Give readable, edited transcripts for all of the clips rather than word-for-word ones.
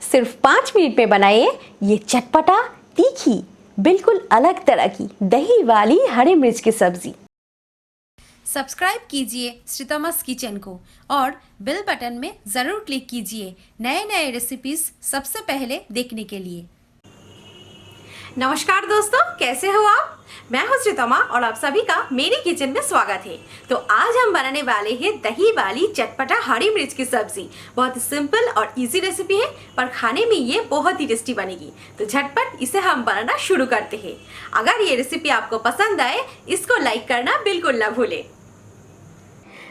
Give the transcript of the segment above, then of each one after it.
सिर्फ 5 मिनट में बनाइए ये चटपटा तीखी बिल्कुल अलग तरह की दही वाली हरी मिर्च की सब्जी। सब्सक्राइब कीजिए श्रीतमास किचन को और बेल बटन में ज़रूर क्लिक कीजिए नए नए रेसिपीज सबसे पहले देखने के लिए। नमस्कार दोस्तों, कैसे हो आप? मैं हूं श्रीतमा और आप सभी का मेरे किचन में स्वागत है। तो आज हम बनाने वाले हैं दही वाली चटपटा हरी मिर्च की सब्जी। बहुत सिंपल और इजी रेसिपी है, पर खाने में ये बहुत ही टेस्टी बनेगी। तो झटपट इसे हम बनाना शुरू करते हैं। अगर ये रेसिपी आपको पसंद आए, इसको लाइक करना बिल्कुल ना भूलें।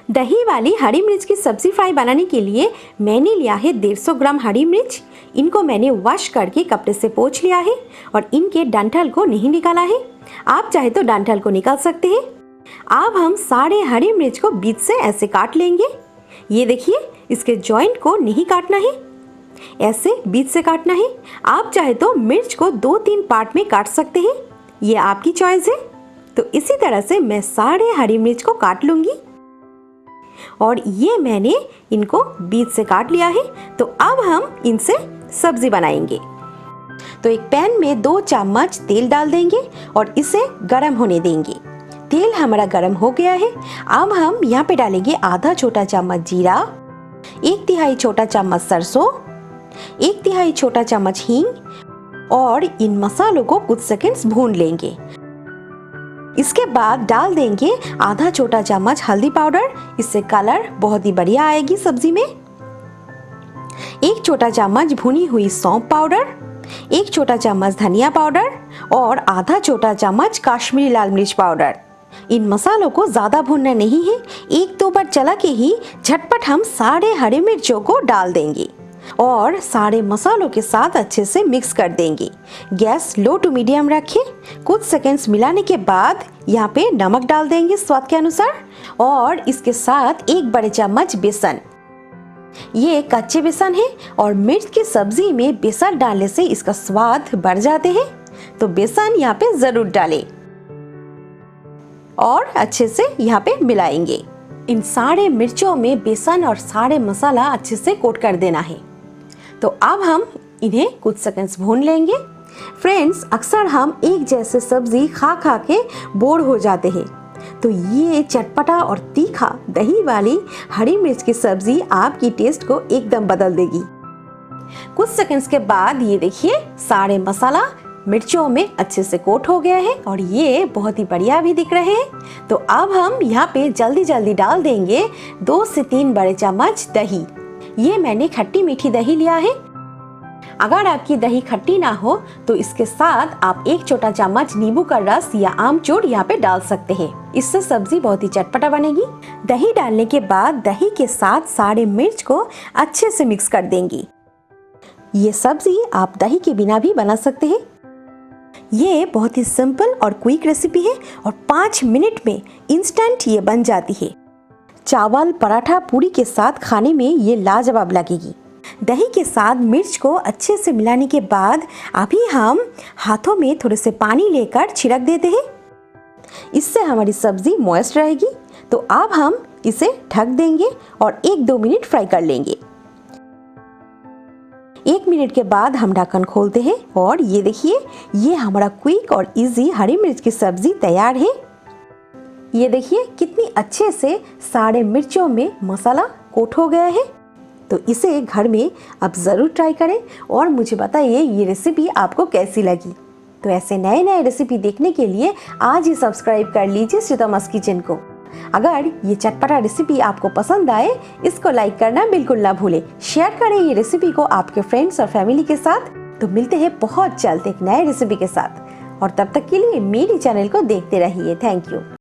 दही वाली हरी मिर्च की सब्जी फ्राई बनाने के लिए मैंने लिया है 150 ग्राम हरी मिर्च। इनको मैंने वॉश करके कपड़े से पोंछ लिया है और इनके डंठल को नहीं निकाला है। आप चाहे तो डंठल को निकाल सकते हैं। अब हम सारे हरी मिर्च को बीच से ऐसे काट लेंगे। ये देखिए, इसके जॉइंट को नहीं काटना है, ऐसे बीच से काटना है। आप चाहे तो मिर्च को 2-3 पार्ट में काट सकते हैं, ये आपकी चॉइस है। तो इसी तरह से मैं सारे हरी मिर्च को काट लूँगी और ये मैंने इनको बीच से काट लिया है। तो अब हम इनसे सब्जी बनाएंगे। तो एक पैन में 2 चम्मच तेल डाल देंगे और इसे गरम होने देंगे। तेल हमारा गरम हो गया है। अब हम यहाँ पे डालेंगे आधा छोटा चम्मच जीरा, 1/3 छोटा चम्मच सरसों, 1/3 छोटा चम्मच हींग और इन मसालों को कुछ सेकंड्स भून लेंगे। इसके बाद डाल देंगे आधा छोटा चम्मच हल्दी पाउडर। इससे कलर बहुत ही बढ़िया आएगी सब्जी में। 1 छोटा चम्मच भुनी हुई सौंफ पाउडर, 1 छोटा चम्मच धनिया पाउडर और आधा छोटा चम्मच काश्मीरी लाल मिर्च पाउडर। इन मसालों को ज़्यादा भूनना नहीं है, 1-2 बार चला के ही झटपट हम सारे हरी मिर्चों को डाल देंगे और सारे मसालों के साथ अच्छे से मिक्स कर देंगे। गैस लो टू मीडियम रखें। कुछ सेकंड्स मिलाने के बाद यहाँ पे नमक डाल देंगे स्वाद के अनुसार और इसके साथ 1 बड़े चम्मच बेसन। ये कच्चे बेसन है और मिर्च की सब्जी में बेसन डालने से इसका स्वाद बढ़ जाते हैं। तो बेसन यहाँ पे जरूर डालें और अच्छे से यहाँ पे मिलाएंगे। इन सारे मिर्चों में बेसन और सारे मसाला अच्छे से कोट कर देना है। तो अब हम इन्हें कुछ सेकंड्स भून लेंगे। फ्रेंड्स, अक्सर हम एक जैसे सब्जी खा खा के बोर हो जाते हैं। तो ये चटपटा और तीखा दही वाली हरी मिर्च की सब्जी आपकी टेस्ट को एकदम बदल देगी। कुछ सेकंड्स के बाद ये देखिए, सारे मसाला मिर्चों में अच्छे से कोट हो गया है और ये बहुत ही बढ़िया भी दिख रहे हैं। तो अब हम यहाँ पे जल्दी जल्दी डाल देंगे 2 से 3 बड़े चम्मच दही। ये मैंने खट्टी मीठी दही लिया है। अगर आपकी दही खट्टी ना हो तो इसके साथ आप 1 छोटा चम्मच नींबू का रस या आमचूर यहाँ पे डाल सकते हैं। इससे सब्जी बहुत ही चटपटा बनेगी। दही डालने के बाद दही के साथ सारे मिर्च को अच्छे से मिक्स कर देंगे। ये सब्जी आप दही के बिना भी बना सकते हैं। ये बहुत ही सिंपल और क्विक रेसिपी है और 5 मिनट में इंस्टेंट ये बन जाती है। चावल, पराठा, पूरी के साथ खाने में ये लाजवाब लगेगी। दही के साथ मिर्च को अच्छे से मिलाने के बाद अभी हम हाथों में थोड़े से पानी लेकर छिड़क देते हैं। इससे हमारी सब्जी मॉइस्ट रहेगी। तो अब हम इसे ढक देंगे और 1-2 मिनट फ्राई कर लेंगे। 1 मिनट के बाद हम ढक्कन खोलते हैं और ये देखिए, ये हमारा क्विक और इजी हरी मिर्च की सब्जी तैयार है। ये देखिए कितनी अच्छे से सारे मिर्चों में मसाला कोट हो गया है। तो इसे घर में आप ज़रूर ट्राई करें और मुझे बताइए ये रेसिपी आपको कैसी लगी। तो ऐसे नए नए रेसिपी देखने के लिए आज ही सब्सक्राइब कर लीजिए श्रीतमास किचन को। अगर ये चटपटा रेसिपी आपको पसंद आए, इसको लाइक करना बिल्कुल ना भूलें। शेयर करें ये रेसिपी को आपके फ्रेंड्स और फैमिली के साथ। तो मिलते हैं बहुत जल्द एक नए रेसिपी के साथ और तब तक के लिए मेरी चैनल को देखते रहिए। Thank you.